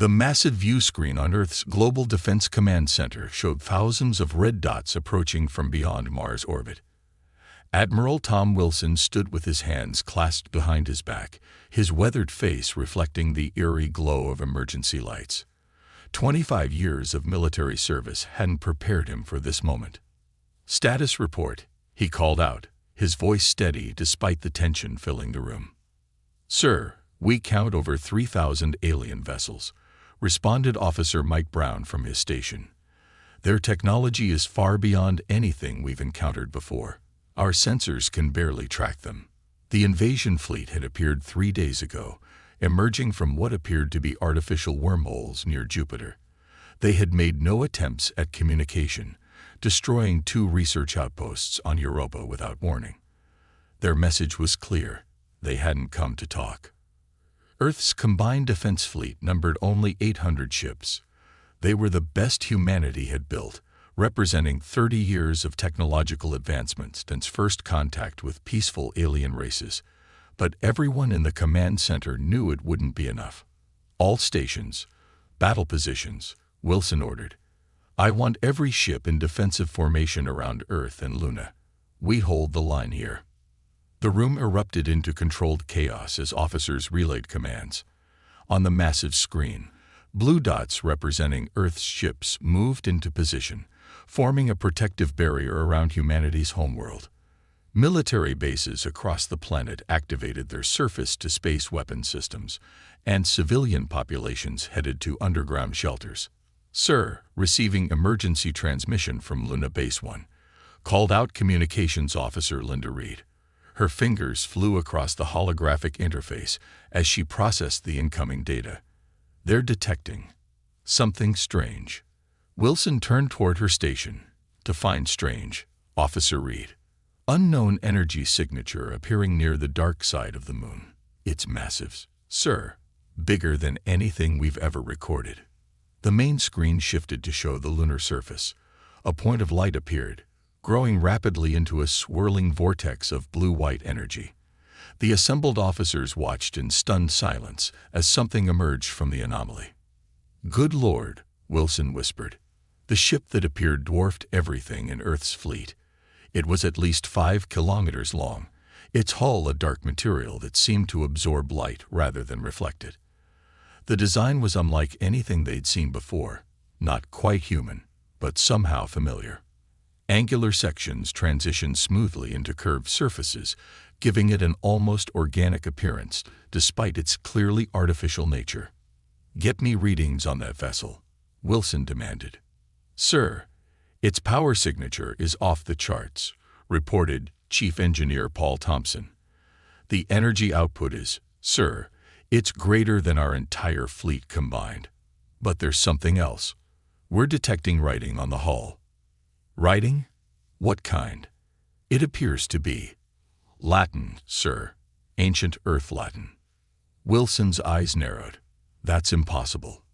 The massive view screen on Earth's Global Defense Command Center showed thousands of red dots approaching from beyond Mars' orbit. Admiral Tom Wilson stood with his hands clasped behind his back, his weathered face reflecting the eerie glow of emergency lights. 25 years of military service hadn't prepared him for this moment. "Status report," he called out, his voice steady despite the tension filling the room. "Sir, we count over 3,000 alien vessels," responded Officer Mike Brown from his station. "Their technology is far beyond anything we've encountered before. Our sensors can barely track them." The invasion fleet had appeared 3 days ago, emerging from what appeared to be artificial wormholes near Jupiter. They had made no attempts at communication, destroying 2 research outposts on Europa without warning. Their message was clear: they hadn't come to talk. Earth's combined defense fleet numbered only 800 ships. They were the best humanity had built, representing 30 years of technological advancement since first contact with peaceful alien races. But everyone in the command center knew it wouldn't be enough. "All stations, battle positions," Wilson ordered. "I want every ship in defensive formation around Earth and Luna. We hold the line here." The room erupted into controlled chaos as officers relayed commands. On the massive screen, blue dots representing Earth's ships moved into position, forming a protective barrier around humanity's homeworld. Military bases across the planet activated their surface-to-space weapon systems, and civilian populations headed to underground shelters. "Sir, receiving emergency transmission from Luna Base 1, called out Communications Officer Linda Reed. Her fingers flew across the holographic interface as she processed the incoming data. "They're detecting something strange." Wilson turned toward her station. "To find strange, Officer Reed. Unknown energy signature appearing near the dark side of the moon. It's massive, sir. Bigger than anything we've ever recorded." The main screen shifted to show the lunar surface. A point of light appeared, growing rapidly into a swirling vortex of blue-white energy. The assembled officers watched in stunned silence as something emerged from the anomaly. "Good Lord," Wilson whispered. The ship that appeared dwarfed everything in Earth's fleet. It was at least 5 kilometers long, its hull a dark material that seemed to absorb light rather than reflect it. The design was unlike anything they'd seen before, not quite human, but somehow familiar. Angular sections transitioned smoothly into curved surfaces, giving it an almost organic appearance despite its clearly artificial nature. "Get me readings on that vessel," Wilson demanded. "Sir, its power signature is off the charts," reported Chief Engineer Paul Thompson. "The energy output is, sir, it's greater than our entire fleet combined. But there's something else. We're detecting writing on the hull." "Writing? What kind?" "It appears to be Latin, sir. Ancient Earth Latin." Wilson's eyes narrowed. "That's impossible.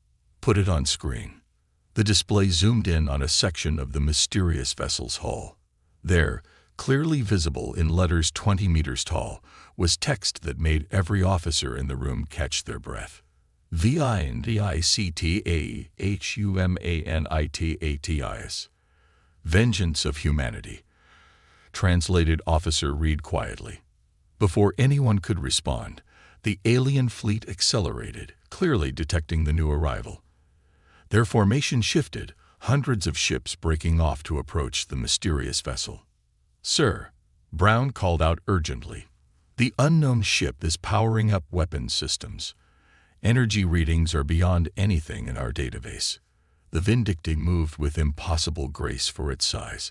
Put it on screen." The display zoomed in on a section of the mysterious vessel's hull. There, clearly visible in letters 20 meters tall, was text that made every officer in the room catch their breath. "VINDICTAHUMANITATIS. Vengeance of Humanity," translated Officer Reed quietly. Before anyone could respond, the alien fleet accelerated, clearly detecting the new arrival. Their formation shifted, hundreds of ships breaking off to approach the mysterious vessel. "Sir," Brown called out urgently, "the unknown ship is powering up weapons systems. Energy readings are beyond anything in our database." The Vindicti moved with impossible grace for its size.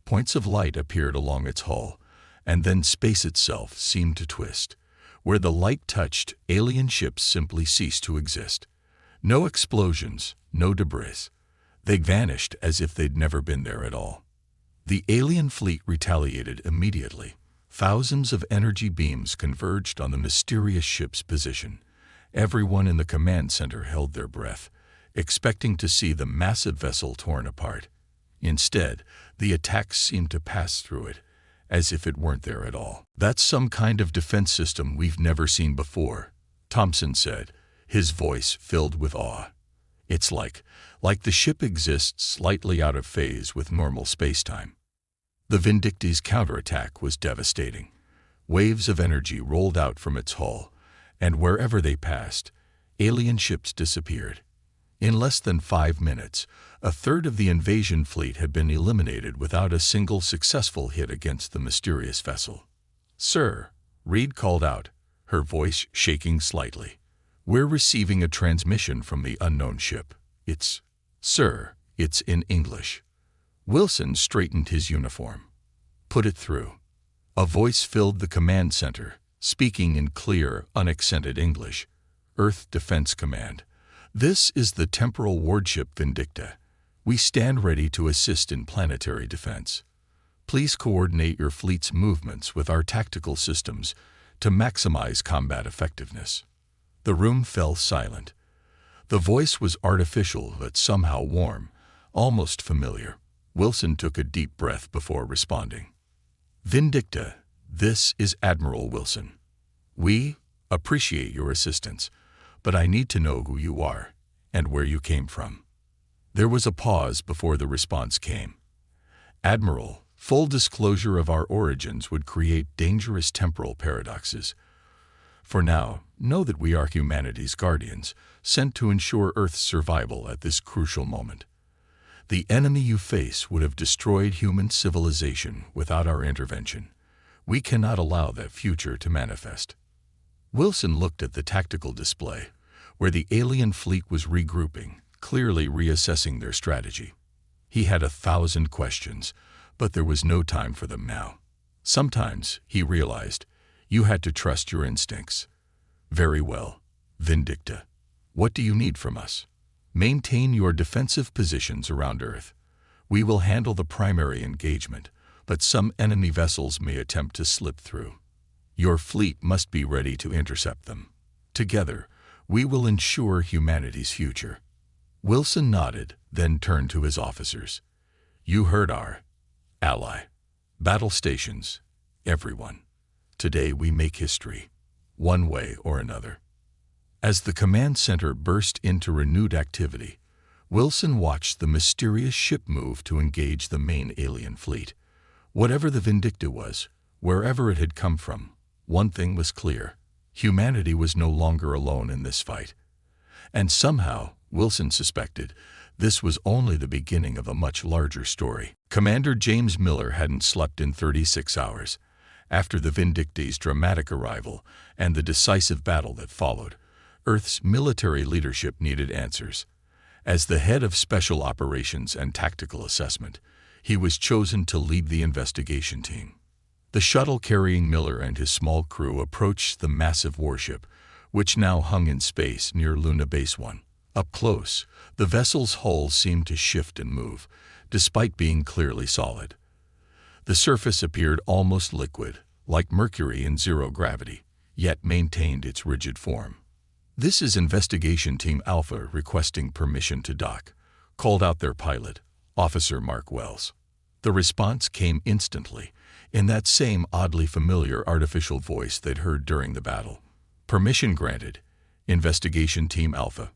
Points of light appeared along its hull, and then space itself seemed to twist. Where the light touched, alien ships simply ceased to exist. No explosions, no debris. They vanished as if they'd never been there at all. The alien fleet retaliated immediately. Thousands of energy beams converged on the mysterious ship's position. Everyone in the command center held their breath, expecting to see the massive vessel torn apart. Instead, the attacks seemed to pass through it, as if it weren't there at all. "That's some kind of defense system we've never seen before," Thompson said, his voice filled with awe. It's like the ship exists slightly out of phase with normal spacetime. The Vindicta's counterattack was devastating. Waves of energy rolled out from its hull, and wherever they passed, alien ships disappeared. In less than 5 minutes, a third of the invasion fleet had been eliminated without a single successful hit against the mysterious vessel. "Sir," Reed called out, her voice shaking slightly. "We're receiving a transmission from the unknown ship. Sir, it's in English." Wilson straightened his uniform. "Put it through." A voice filled the command center, speaking in clear, unaccented English. "Earth Defense Command. This is the temporal warship Vindicta. We stand ready to assist in planetary defense. Please coordinate your fleet's movements with our tactical systems to maximize combat effectiveness." The room fell silent. The voice was artificial but somehow warm, almost familiar. Wilson took a deep breath before responding. "Vindicta, this is Admiral Wilson. We appreciate your assistance, but I need to know who you are and where you came from." There was a pause before the response came. "Admiral, full disclosure of our origins would create dangerous temporal paradoxes. For now, know that we are humanity's guardians, sent to ensure Earth's survival at this crucial moment. The enemy you face would have destroyed human civilization without our intervention. We cannot allow that future to manifest." Wilson looked at the tactical display, where the alien fleet was regrouping, clearly reassessing their strategy. He had 1,000 questions, but there was no time for them now. Sometimes, he realized, you had to trust your instincts. "Very well, Vindicta. What do you need from us?" "Maintain your defensive positions around Earth. We will handle the primary engagement, but some enemy vessels may attempt to slip through. Your fleet must be ready to intercept them. Together, we will ensure humanity's future." Wilson nodded, then turned to his officers. "You heard our ally. Battle stations, everyone. Today we make history, one way or another." As the command center burst into renewed activity, Wilson watched the mysterious ship move to engage the main alien fleet. Whatever the Vindicta was, wherever it had come from, one thing was clear: humanity was no longer alone in this fight. And somehow, Wilson suspected, this was only the beginning of a much larger story. Commander James Miller hadn't slept in 36 hours. After the Vindicta's dramatic arrival and the decisive battle that followed, Earth's military leadership needed answers. As the head of Special Operations and Tactical Assessment, he was chosen to lead the investigation team. The shuttle carrying Miller and his small crew approached the massive warship, which now hung in space near Luna Base 1. Up close, the vessel's hull seemed to shift and move, despite being clearly solid. The surface appeared almost liquid, like mercury in zero gravity, yet maintained its rigid form. "This is Investigation Team Alpha requesting permission to dock," called out their pilot, Officer Mark Wells. The response came instantly, in that same oddly familiar artificial voice they'd heard during the battle. "Permission granted. Investigation Team Alpha.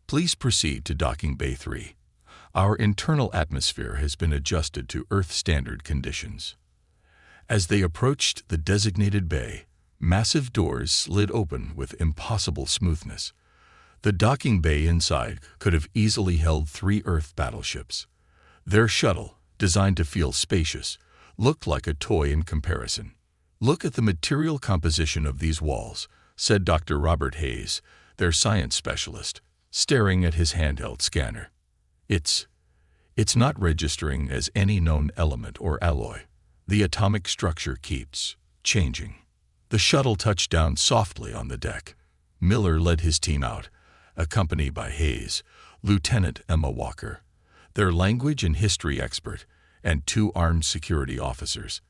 Please proceed to Docking Bay 3. Our internal atmosphere has been adjusted to Earth standard conditions." As they approached the designated bay, massive doors slid open with impossible smoothness. The docking bay inside could have easily held 3 Earth battleships. Their shuttle, designed to feel spacious, looked like a toy in comparison. "Look at the material composition of these walls," said Dr. Robert Hayes, their science specialist, staring at his handheld scanner. It's not registering as any known element or alloy. The atomic structure keeps changing." The shuttle touched down softly on the deck. Miller led his team out, accompanied by Hayes, Lieutenant Emma Walker, their language and history expert, and 2 armed security officers.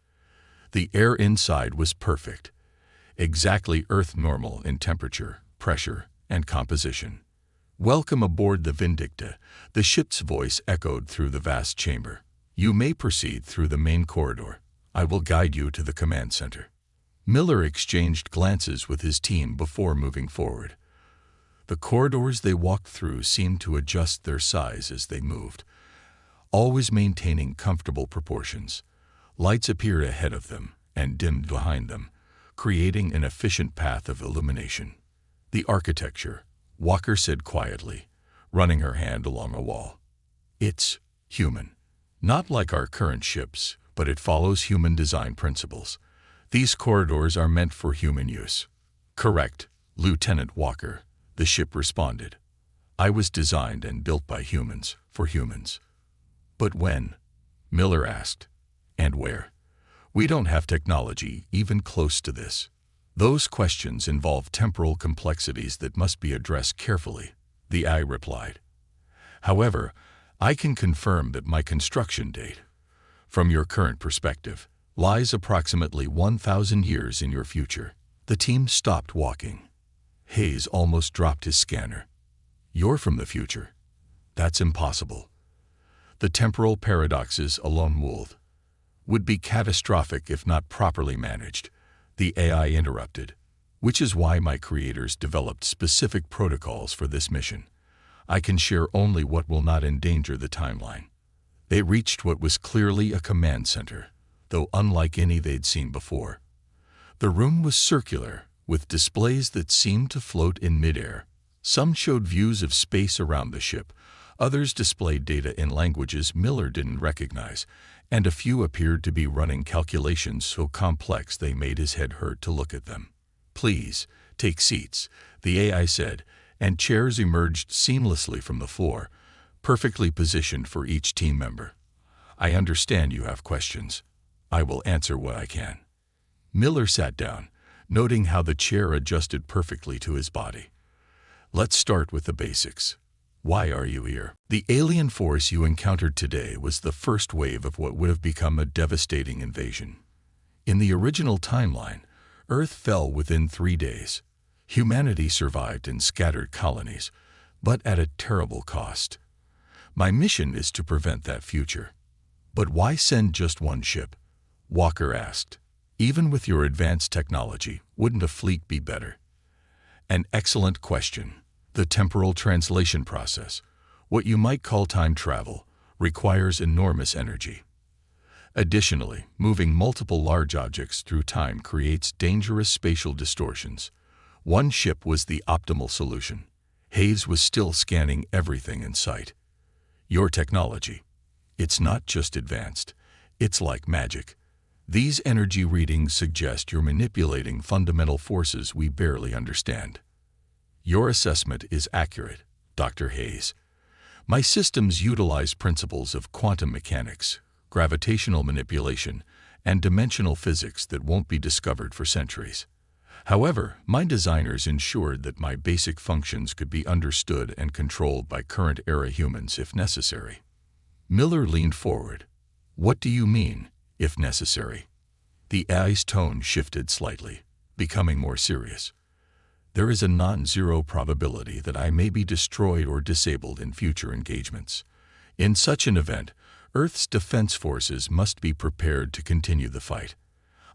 The air inside was perfect, exactly Earth normal in temperature, pressure, and composition. "Welcome aboard the Vindicta," the ship's voice echoed through the vast chamber. "You may proceed through the main corridor. I will guide you to the command center." Miller exchanged glances with his team before moving forward. The corridors they walked through seemed to adjust their size as they moved, always maintaining comfortable proportions. Lights appeared ahead of them and dimmed behind them, creating an efficient path of illumination. The architecture, Walker said quietly, running her hand along a wall. It's human. Not like our current ships, but it follows human design principles. These corridors are meant for human use. Correct, Lieutenant Walker, the ship responded. I was designed and built by humans, for humans. But when? Miller asked. And where? We don't have technology even close to this. Those questions involve temporal complexities that must be addressed carefully, the AI replied. However, I can confirm that my construction date, from your current perspective, lies approximately 1,000 years in your future. The team stopped walking. Hayes almost dropped his scanner. You're from the future. That's impossible. The temporal paradoxes alone would be catastrophic if not properly managed, the AI interrupted, which is why my creators developed specific protocols for this mission. I can share only what will not endanger the timeline. They reached what was clearly a command center, though unlike any they'd seen before. The room was circular, with displays that seemed to float in midair. Some showed views of space around the ship, others displayed data in languages Miller didn't recognize, and a few appeared to be running calculations so complex they made his head hurt to look at them. Please, take seats, the AI said, and chairs emerged seamlessly from the floor, perfectly positioned for each team member. I understand you have questions. I will answer what I can. Miller sat down, noting how the chair adjusted perfectly to his body. Let's start with the basics. Why are you here? The alien force you encountered today was the first wave of what would have become a devastating invasion. In the original timeline, Earth fell within 3 days. Humanity survived in scattered colonies, but at a terrible cost. My mission is to prevent that future. But why send just one ship? Walker asked. Even with your advanced technology, wouldn't a fleet be better? An excellent question. The temporal translation process, what you might call time travel, requires enormous energy. Additionally, moving multiple large objects through time creates dangerous spatial distortions. One ship was the optimal solution. Hayes was still scanning everything in sight. Your technology. It's not just advanced. It's like magic. These energy readings suggest you're manipulating fundamental forces we barely understand. Your assessment is accurate, Dr. Hayes. My systems utilize principles of quantum mechanics, gravitational manipulation, and dimensional physics that won't be discovered for centuries. However, my designers ensured that my basic functions could be understood and controlled by current-era humans if necessary. Miller leaned forward. What do you mean, if necessary? The AI's tone shifted slightly, becoming more serious. There is a non-zero probability that I may be destroyed or disabled in future engagements. In such an event, Earth's defense forces must be prepared to continue the fight.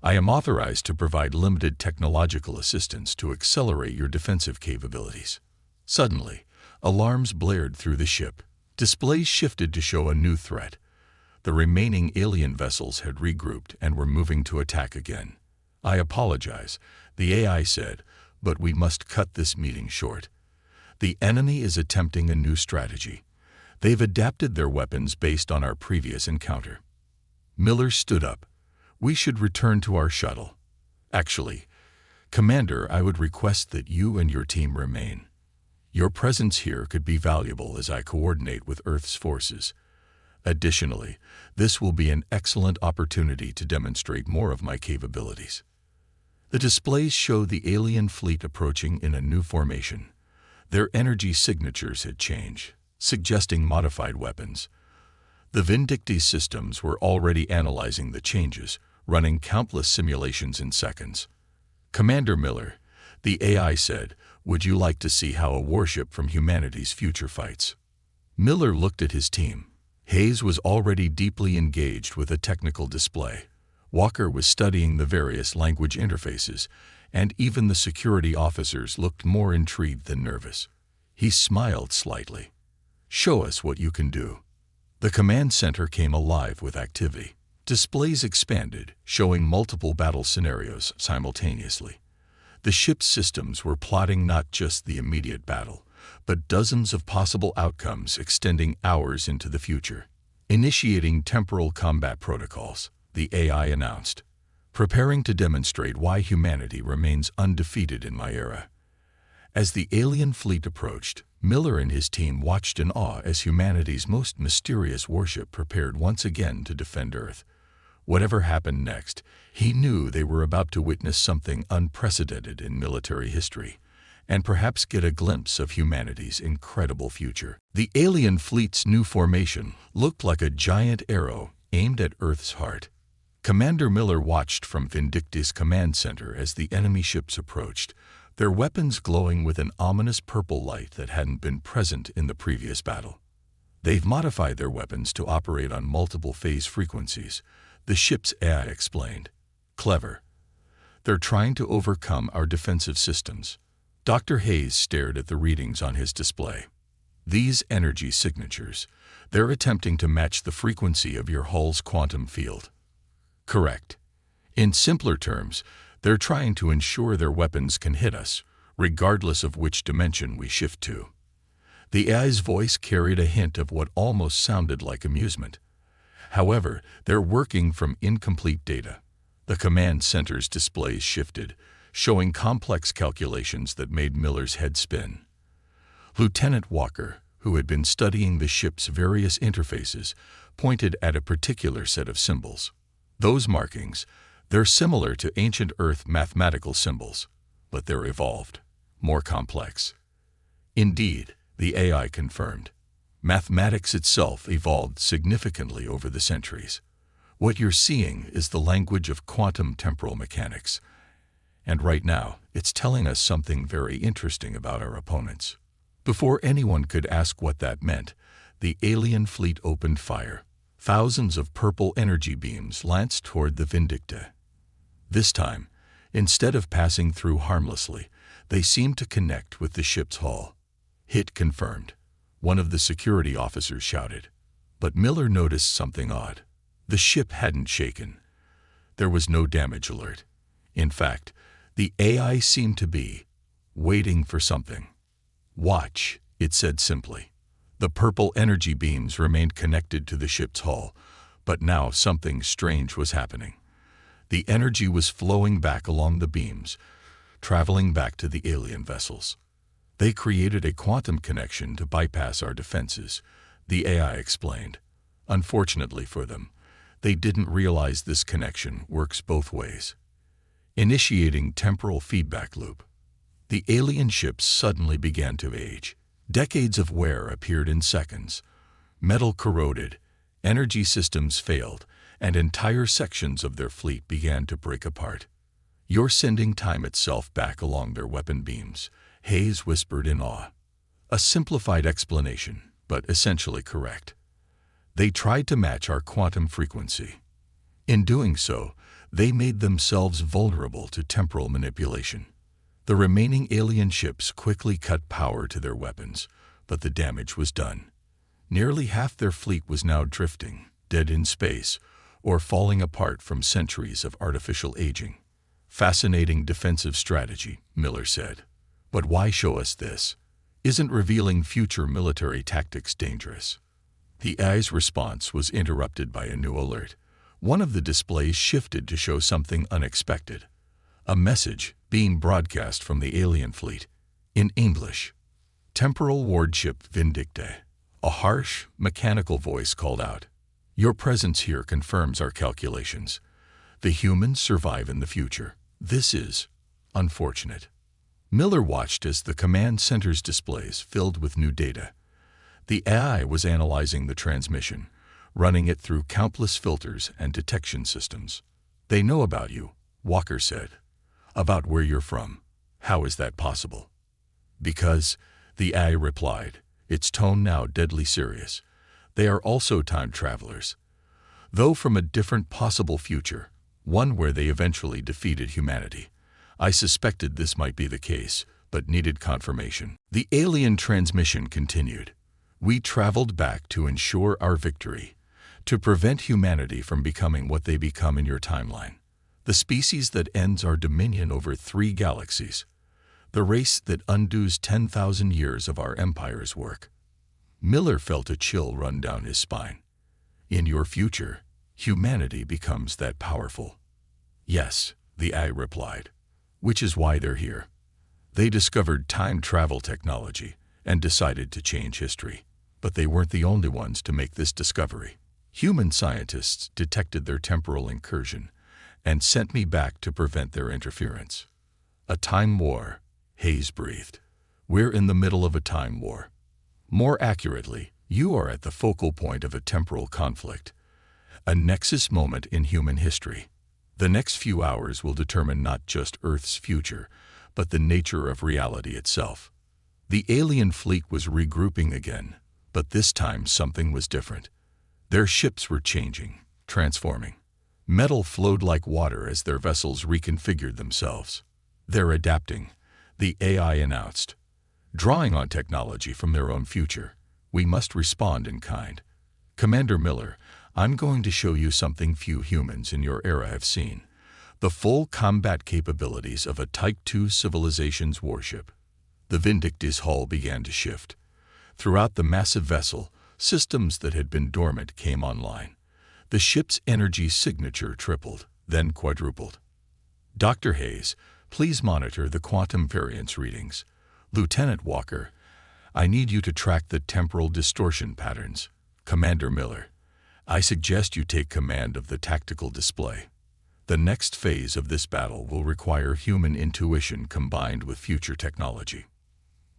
I am authorized to provide limited technological assistance to accelerate your defensive capabilities. Suddenly, alarms blared through the ship. Displays shifted to show a new threat. The remaining alien vessels had regrouped and were moving to attack again. I apologize, the AI said, but we must cut this meeting short. The enemy is attempting a new strategy. They've adapted their weapons based on our previous encounter. Miller stood up. We should return to our shuttle. Actually, Commander, I would request that you and your team remain. Your presence here could be valuable as I coordinate with Earth's forces. Additionally, this will be an excellent opportunity to demonstrate more of my capabilities. The displays show the alien fleet approaching in a new formation. Their energy signatures had changed, suggesting modified weapons. The Vindicti systems were already analyzing the changes, running countless simulations in seconds. Commander Miller, the AI said, would you like to see how a warship from humanity's future fights? Miller looked at his team. Hayes was already deeply engaged with a technical display. Walker was studying the various language interfaces, and even the security officers looked more intrigued than nervous. He smiled slightly. "Show us what you can do." The command center came alive with activity. Displays expanded, showing multiple battle scenarios simultaneously. The ship's systems were plotting not just the immediate battle, but dozens of possible outcomes extending hours into the future. Initiating temporal combat protocols, the AI announced, preparing to demonstrate why humanity remains undefeated in my era. As the alien fleet approached, Miller and his team watched in awe as humanity's most mysterious warship prepared once again to defend Earth. Whatever happened next, he knew they were about to witness something unprecedented in military history, and perhaps get a glimpse of humanity's incredible future. The alien fleet's new formation looked like a giant arrow aimed at Earth's heart. Commander Miller watched from Vindicta's command center as the enemy ships approached, their weapons glowing with an ominous purple light that hadn't been present in the previous battle. "They've modified their weapons to operate on multiple phase frequencies," the ship's AI explained. "Clever. They're trying to overcome our defensive systems." Dr. Hayes stared at the readings on his display. "These energy signatures, they're attempting to match the frequency of your hull's quantum field." "Correct. In simpler terms, they're trying to ensure their weapons can hit us, regardless of which dimension we shift to." The AI's voice carried a hint of what almost sounded like amusement. However, they're working from incomplete data. The command center's displays shifted, showing complex calculations that made Miller's head spin. Lieutenant Walker, who had been studying the ship's various interfaces, pointed at a particular set of symbols. "Those markings, they're similar to ancient Earth mathematical symbols, but they're evolved, more complex." Indeed, the AI confirmed. Mathematics itself evolved significantly over the centuries. What you're seeing is the language of quantum temporal mechanics. And right now, it's telling us something very interesting about our opponents. Before anyone could ask what that meant, the alien fleet opened fire. Thousands of purple energy beams lanced toward the Vindicta. This time, instead of passing through harmlessly, they seemed to connect with the ship's hull. "Hit confirmed," one of the security officers shouted. But Miller noticed something odd. The ship hadn't shaken. There was no damage alert. In fact, the AI seemed to be waiting for something. "Watch," it said simply. The purple energy beams remained connected to the ship's hull, but now something strange was happening. The energy was flowing back along the beams, traveling back to the alien vessels. "They created a quantum connection to bypass our defenses," the AI explained. "Unfortunately for them, they didn't realize this connection works both ways." Initiating temporal feedback loop. The alien ships suddenly began to age. Decades of wear appeared in seconds. Metal corroded, energy systems failed, and entire sections of their fleet began to break apart. "You're sending time itself back along their weapon beams," Hayes whispered in awe. A simplified explanation, but essentially correct. "They tried to match our quantum frequency. In doing so, they made themselves vulnerable to temporal manipulation." The remaining alien ships quickly cut power to their weapons, but the damage was done. Nearly half their fleet was now drifting, dead in space, or falling apart from centuries of artificial aging. "Fascinating defensive strategy," Miller said. "But why show us this? Isn't revealing future military tactics dangerous?" The AI's response was interrupted by a new alert. One of the displays shifted to show something unexpected. A message being broadcast from the alien fleet, in English. "Temporal Warship Vindicta." A harsh, mechanical voice called out. "Your presence here confirms our calculations. The humans survive in the future. This is unfortunate." Miller watched as the command center's displays filled with new data. The AI was analyzing the transmission, running it through countless filters and detection systems. "They know about you," Walker said. "About where you're from. How is that possible?" "Because," the AI replied, its tone now deadly serious, "they are also time travelers. Though from a different possible future, one where they eventually defeated humanity. I suspected this might be the case, but needed confirmation. The alien transmission continued. We traveled back to ensure our victory, to prevent humanity from becoming what they become in your timeline. The species that ends our dominion over 3 galaxies. The race that undoes 10,000 years of our empire's work. Miller felt a chill run down his spine. In your future, humanity becomes that powerful. Yes, the AI replied. Which is why they're here. They discovered time travel technology and decided to change history. But they weren't the only ones to make this discovery. Human scientists detected their temporal incursion and sent me back to prevent their interference. A time war, Hayes breathed. We're in the middle of a time war. More accurately, you are at the focal point of a temporal conflict, a nexus moment in human history. The next few hours will determine not just Earth's future, but the nature of reality itself. The alien fleet was regrouping again, but this time something was different. Their ships were changing, transforming. Metal flowed like water as their vessels reconfigured themselves. They're adapting, the AI announced. Drawing on technology from their own future, we must respond in kind. Commander Miller, I'm going to show you something few humans in your era have seen. The full combat capabilities of a Type II civilization's warship. The Vindicti's hull began to shift. Throughout the massive vessel, systems that had been dormant came online. The ship's energy signature tripled, then quadrupled. Dr. Hayes, please monitor the quantum variance readings. Lieutenant Walker, I need you to track the temporal distortion patterns. Commander Miller, I suggest you take command of the tactical display. The next phase of this battle will require human intuition combined with future technology.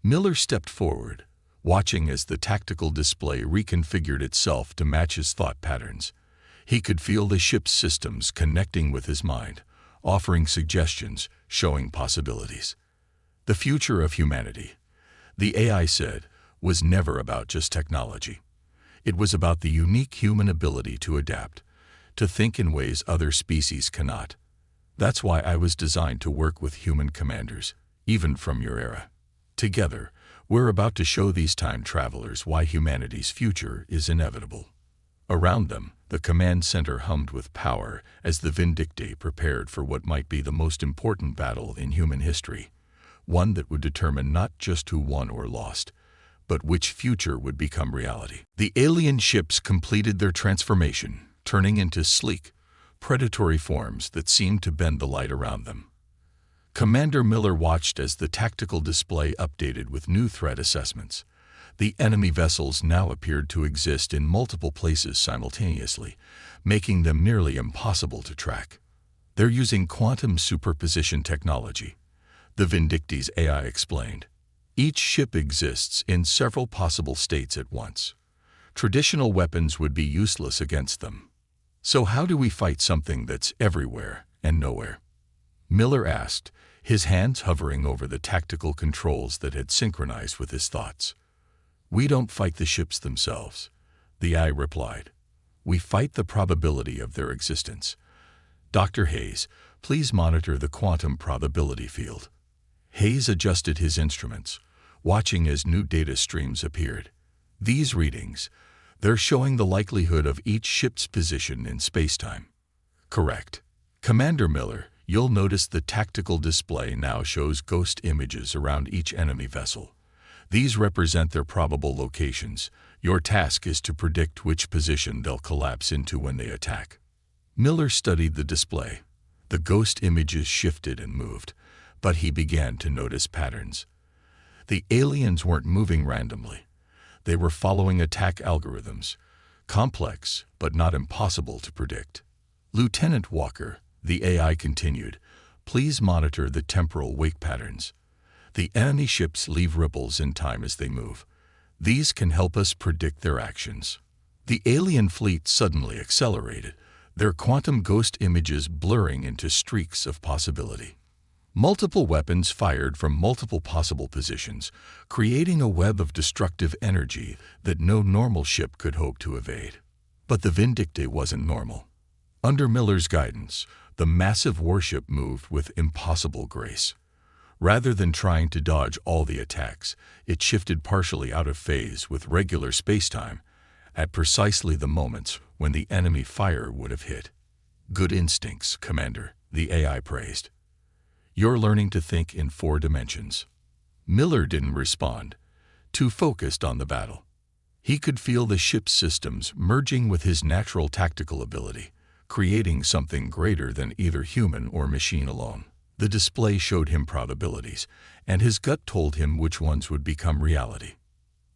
Miller stepped forward, watching as the tactical display reconfigured itself to match his thought patterns. He could feel the ship's systems connecting with his mind, offering suggestions, showing possibilities. The future of humanity, the AI said, was never about just technology. It was about the unique human ability to adapt, to think in ways other species cannot. That's why I was designed to work with human commanders, even from your era. Together, we're about to show these time travelers why humanity's future is inevitable. Around them, the command center hummed with power as the Vindicti prepared for what might be the most important battle in human history, one that would determine not just who won or lost, but which future would become reality. The alien ships completed their transformation, turning into sleek, predatory forms that seemed to bend the light around them. Commander Miller watched as the tactical display updated with new threat assessments. The enemy vessels now appeared to exist in multiple places simultaneously, making them nearly impossible to track. They're using quantum superposition technology, the Vindicti's AI explained. Each ship exists in several possible states at once. Traditional weapons would be useless against them. So how do we fight something that's everywhere and nowhere? Miller asked, his hands hovering over the tactical controls that had synchronized with his thoughts. We don't fight the ships themselves, the AI replied. We fight the probability of their existence. Dr. Hayes, please monitor the quantum probability field. Hayes adjusted his instruments, watching as new data streams appeared. These readings, they're showing the likelihood of each ship's position in spacetime. Correct. Commander Miller, you'll notice the tactical display now shows ghost images around each enemy vessel. These represent their probable locations. Your task is to predict which position they'll collapse into when they attack. Miller studied the display. The ghost images shifted and moved, but he began to notice patterns. The aliens weren't moving randomly. They were following attack algorithms, complex but not impossible to predict. Lieutenant Walker, the AI continued, please monitor the temporal wake patterns. The enemy ships leave ripples in time as they move. These can help us predict their actions. The alien fleet suddenly accelerated, their quantum ghost images blurring into streaks of possibility. Multiple weapons fired from multiple possible positions, creating a web of destructive energy that no normal ship could hope to evade. But the Vindicti wasn't normal. Under Miller's guidance, the massive warship moved with impossible grace. Rather than trying to dodge all the attacks, it shifted partially out of phase with regular spacetime at precisely the moments when the enemy fire would have hit. "Good instincts, Commander," the AI praised. "You're learning to think in 4 dimensions." Miller didn't respond, too focused on the battle. He could feel the ship's systems merging with his natural tactical ability, creating something greater than either human or machine alone. The display showed him probabilities, and his gut told him which ones would become reality.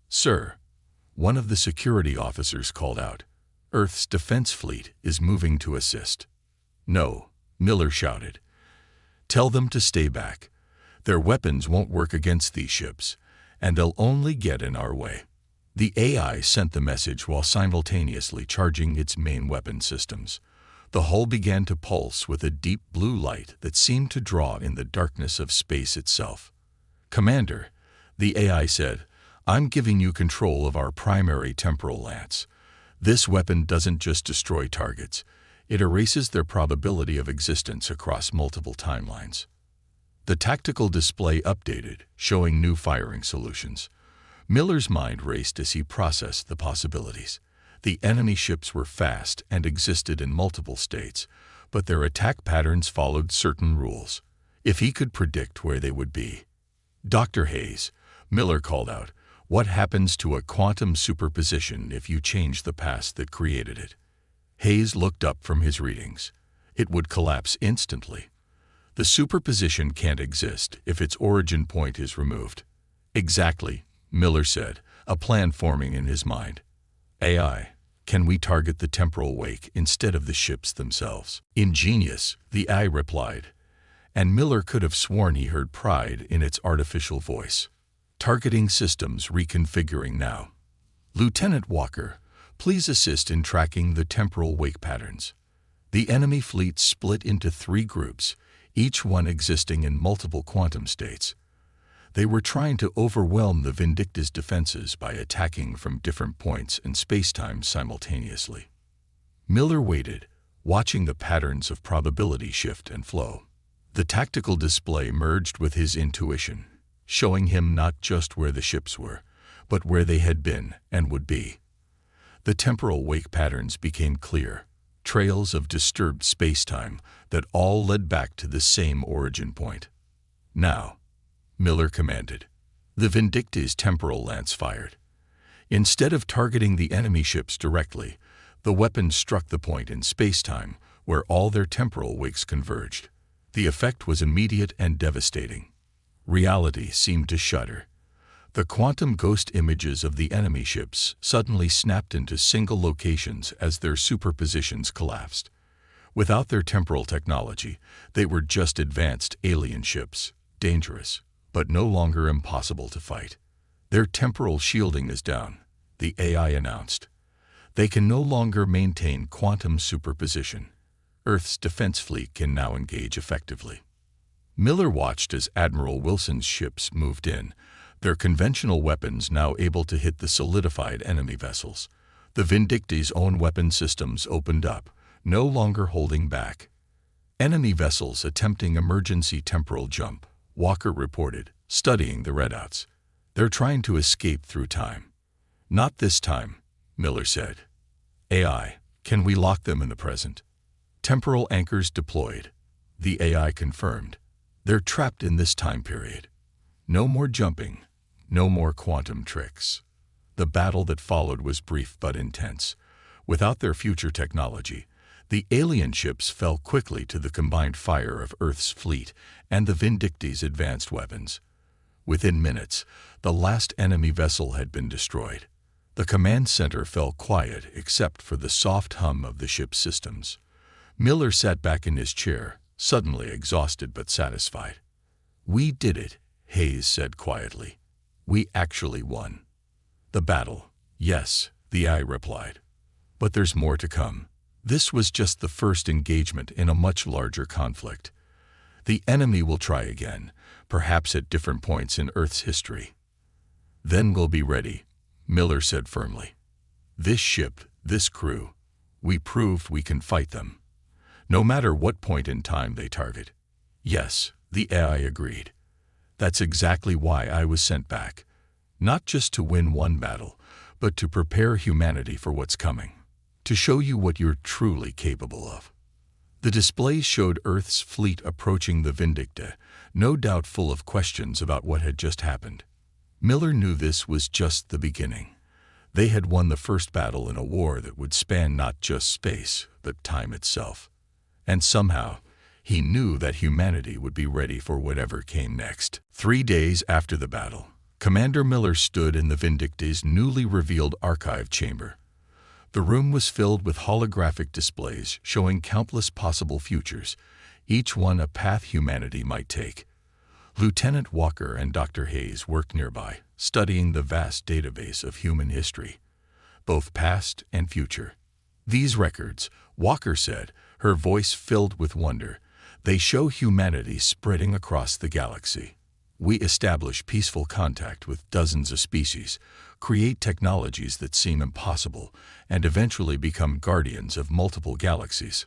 "Sir," one of the security officers called out, "Earth's defense fleet is moving to assist." "No," Miller shouted. "Tell them to stay back. Their weapons won't work against these ships, and they'll only get in our way." The AI sent the message while simultaneously charging its main weapon systems. The hull began to pulse with a deep blue light that seemed to draw in the darkness of space itself. "Commander," the AI said, "I'm giving you control of our primary temporal lance. This weapon doesn't just destroy targets, it erases their probability of existence across multiple timelines." The tactical display updated, showing new firing solutions. Miller's mind raced as he processed the possibilities. The enemy ships were fast and existed in multiple states, but their attack patterns followed certain rules. If he could predict where they would be. "Dr. Hayes," Miller called out, "what happens to a quantum superposition if you change the past that created it?" Hayes looked up from his readings. "It would collapse instantly. The superposition can't exist if its origin point is removed." "Exactly," Miller said, a plan forming in his mind. "AI, can we target the temporal wake instead of the ships themselves?" "Ingenious," the AI replied, and Miller could have sworn he heard pride in its artificial voice. "Targeting systems reconfiguring now. Lieutenant Walker, please assist in tracking the temporal wake patterns." The enemy fleet split into 3 groups, each one existing in multiple quantum states. They were trying to overwhelm the Vindicta's defenses by attacking from different points in spacetime simultaneously. Miller waited, watching the patterns of probability shift and flow. The tactical display merged with his intuition, showing him not just where the ships were, but where they had been and would be. The temporal wake patterns became clear, trails of disturbed spacetime that all led back to the same origin point. "Now," Miller commanded. The Vindicta's temporal lance fired. Instead of targeting the enemy ships directly, the weapon struck the point in spacetime where all their temporal wakes converged. The effect was immediate and devastating. Reality seemed to shudder. The quantum ghost images of the enemy ships suddenly snapped into single locations as their superpositions collapsed. Without their temporal technology, they were just advanced alien ships, dangerous, but no longer impossible to fight. "Their temporal shielding is down," the AI announced. "They can no longer maintain quantum superposition. Earth's defense fleet can now engage effectively." Miller watched as Admiral Wilson's ships moved in, their conventional weapons now able to hit the solidified enemy vessels. The Vindicta's own weapon systems opened up, no longer holding back. "Enemy vessels attempting emergency temporal jump," Walker reported, studying the readouts. "They're trying to escape through time." "Not this time," Miller said. "AI, can we lock them in the present?" "Temporal anchors deployed," the AI confirmed. "They're trapped in this time period. No more jumping, no more quantum tricks." The battle that followed was brief but intense. Without their future technology, the alien ships fell quickly to the combined fire of Earth's fleet and the Vindicta's advanced weapons. Within minutes, the last enemy vessel had been destroyed. The command center fell quiet except for the soft hum of the ship's systems. Miller sat back in his chair, suddenly exhausted but satisfied. "We did it," Hayes said quietly. "We actually won." "The battle, yes," the AI replied. "But there's more to come. This was just the first engagement in a much larger conflict. The enemy will try again, perhaps at different points in Earth's history. Then we'll be ready," Miller said firmly. "This ship, this crew, we proved we can fight them, no matter what point in time they target." "Yes," the AI agreed. That's exactly why I was sent back. Not just to win one battle, but to prepare humanity for what's coming. To show you what you're truly capable of. The displays showed Earth's fleet approaching the Vindicta, no doubt full of questions about what had just happened. Miller knew this was just the beginning. They had won the first battle in a war that would span not just space, but time itself. And somehow, he knew that humanity would be ready for whatever came next. 3 days after the battle, Commander Miller stood in the Vindicta's newly revealed archive chamber. The room was filled with holographic displays showing countless possible futures, each one a path humanity might take. Lieutenant Walker and Dr. Hayes worked nearby, studying the vast database of human history, both past and future. These records, Walker said, her voice filled with wonder, they show humanity spreading across the galaxy. We establish peaceful contact with dozens of species, create technologies that seem impossible, and eventually become guardians of multiple galaxies.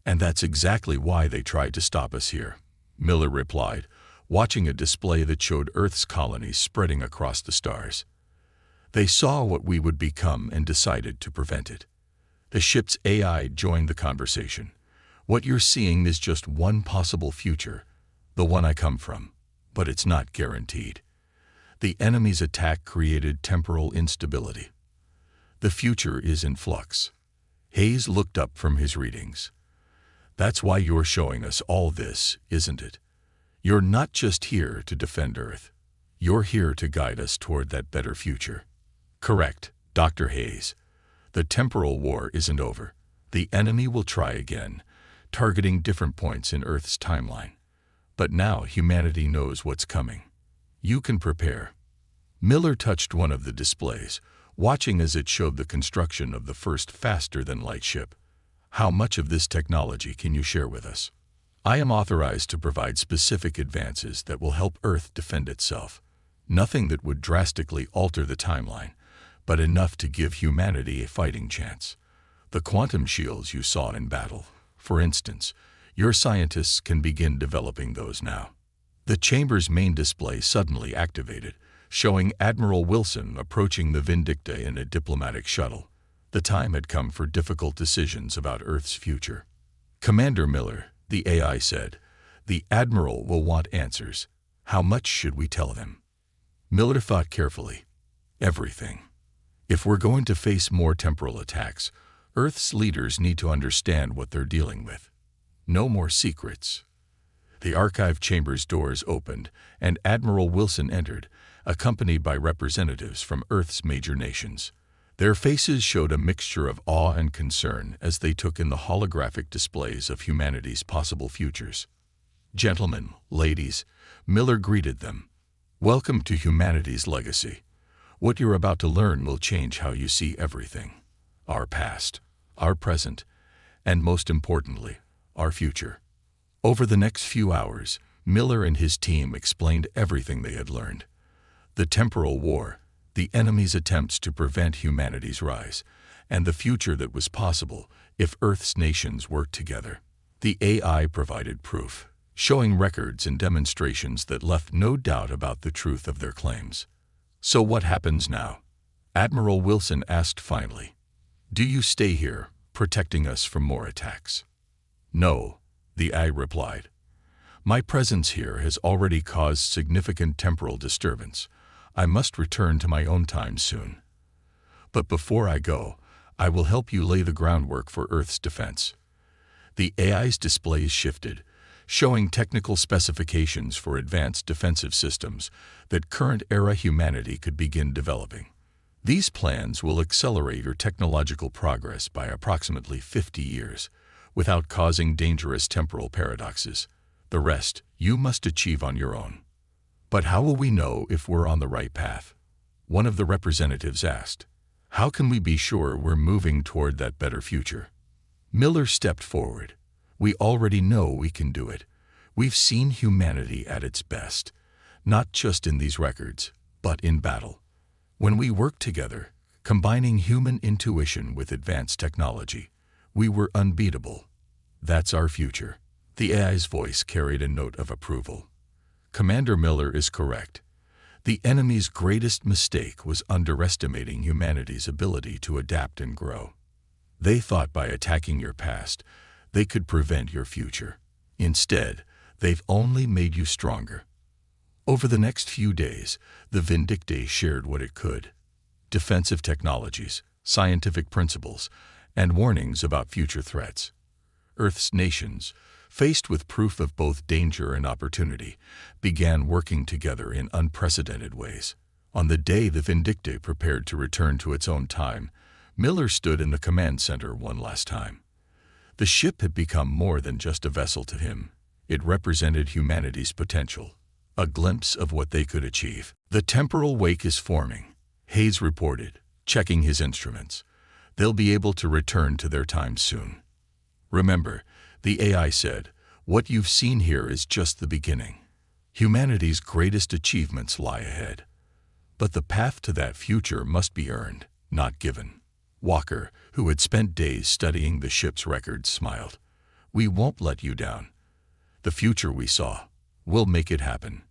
And that's exactly why they tried to stop us here, Miller replied, watching a display that showed Earth's colonies spreading across the stars. They saw what we would become and decided to prevent it. The ship's AI joined the conversation. What you're seeing is just one possible future, the one I come from, but it's not guaranteed. The enemy's attack created temporal instability. The future is in flux. Hayes looked up from his readings. That's why you're showing us all this, isn't it? You're not just here to defend Earth. You're here to guide us toward that better future. Correct, Dr. Hayes. The temporal war isn't over. The enemy will try again, targeting different points in Earth's timeline. But now humanity knows what's coming. You can prepare. Miller touched one of the displays, watching as it showed the construction of the first faster-than-light ship. How much of this technology can you share with us? I am authorized to provide specific advances that will help Earth defend itself. Nothing that would drastically alter the timeline, but enough to give humanity a fighting chance. The quantum shields you saw in battle, for instance, your scientists can begin developing those now. The chamber's main display suddenly activated, showing Admiral Wilson approaching the Vindicta in a diplomatic shuttle. The time had come for difficult decisions about Earth's future. Commander Miller, the AI said, the Admiral will want answers. How much should we tell them? Miller thought carefully. Everything. If we're going to face more temporal attacks, Earth's leaders need to understand what they're dealing with. No more secrets. The archive chamber's doors opened, and Admiral Wilson entered, accompanied by representatives from Earth's major nations. Their faces showed a mixture of awe and concern as they took in the holographic displays of humanity's possible futures. Gentlemen, ladies, Miller greeted them. Welcome to humanity's legacy. What you're about to learn will change how you see everything. Our past, our present, and most importantly, our future. Over the next few hours, Miller and his team explained everything they had learned. The temporal war, the enemy's attempts to prevent humanity's rise, and the future that was possible if Earth's nations worked together. The AI provided proof, showing records and demonstrations that left no doubt about the truth of their claims. So what happens now? Admiral Wilson asked finally. Do you stay here, protecting us from more attacks? No, the AI replied. My presence here has already caused significant temporal disturbance. I must return to my own time soon. But before I go, I will help you lay the groundwork for Earth's defense. The AI's displays shifted, showing technical specifications for advanced defensive systems that current-era humanity could begin developing. These plans will accelerate your technological progress by approximately 50 years, without causing dangerous temporal paradoxes. The rest you must achieve on your own. But how will we know if we're on the right path? One of the representatives asked. How can we be sure we're moving toward that better future? Miller stepped forward. We already know we can do it. We've seen humanity at its best, not just in these records, but in battle. When we worked together, combining human intuition with advanced technology, we were unbeatable. That's our future. The AI's voice carried a note of approval. Commander Miller is correct. The enemy's greatest mistake was underestimating humanity's ability to adapt and grow. They thought by attacking your past, they could prevent your future. Instead, they've only made you stronger. Over the next few days, the Vindicti shared what it could: defensive technologies, scientific principles, and warnings about future threats. Earth's nations, faced with proof of both danger and opportunity, began working together in unprecedented ways. On the day the Vindicti prepared to return to its own time, Miller stood in the command center one last time. The ship had become more than just a vessel to him. It represented humanity's potential, a glimpse of what they could achieve. The temporal wake is forming, Hayes reported, checking his instruments. They'll be able to return to their time soon. Remember, the AI said, what you've seen here is just the beginning. Humanity's greatest achievements lie ahead. But the path to that future must be earned, not given. Walker, who had spent days studying the ship's records, smiled. We won't let you down. The future we saw, we'll make it happen.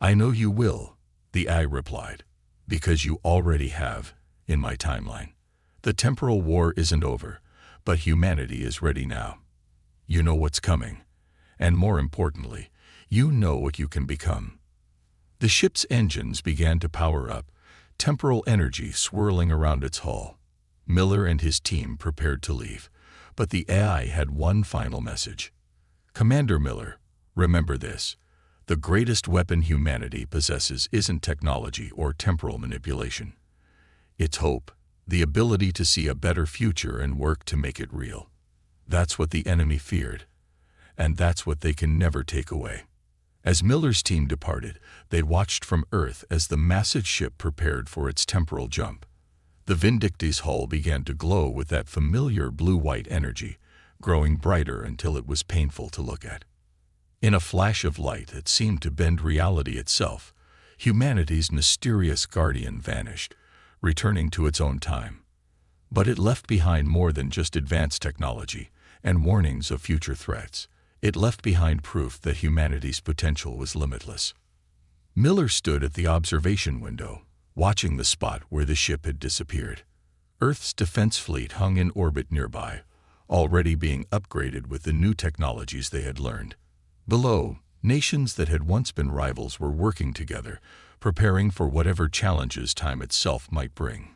I know you will, the AI replied, because you already have, in my timeline. The temporal war isn't over, but humanity is ready now. You know what's coming, and more importantly, you know what you can become. The ship's engines began to power up, temporal energy swirling around its hull. Miller and his team prepared to leave, but the AI had one final message. Commander Miller, remember this. The greatest weapon humanity possesses isn't technology or temporal manipulation. It's hope, the ability to see a better future and work to make it real. That's what the enemy feared, and that's what they can never take away. As Miller's team departed, they watched from Earth as the massive ship prepared for its temporal jump. The Vindicti's hull began to glow with that familiar blue-white energy, growing brighter until it was painful to look at. In a flash of light that seemed to bend reality itself, humanity's mysterious guardian vanished, returning to its own time. But it left behind more than just advanced technology and warnings of future threats. It left behind proof that humanity's potential was limitless. Miller stood at the observation window, watching the spot where the ship had disappeared. Earth's defense fleet hung in orbit nearby, already being upgraded with the new technologies they had learned. Below, nations that had once been rivals were working together, preparing for whatever challenges time itself might bring.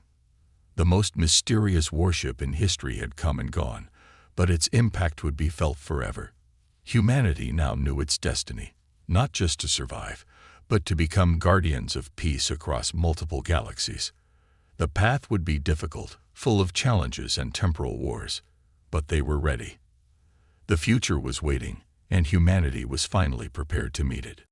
The most mysterious warship in history had come and gone, but its impact would be felt forever. Humanity now knew its destiny, not just to survive, but to become guardians of peace across multiple galaxies. The path would be difficult, full of challenges and temporal wars, but they were ready. The future was waiting, and humanity was finally prepared to meet it.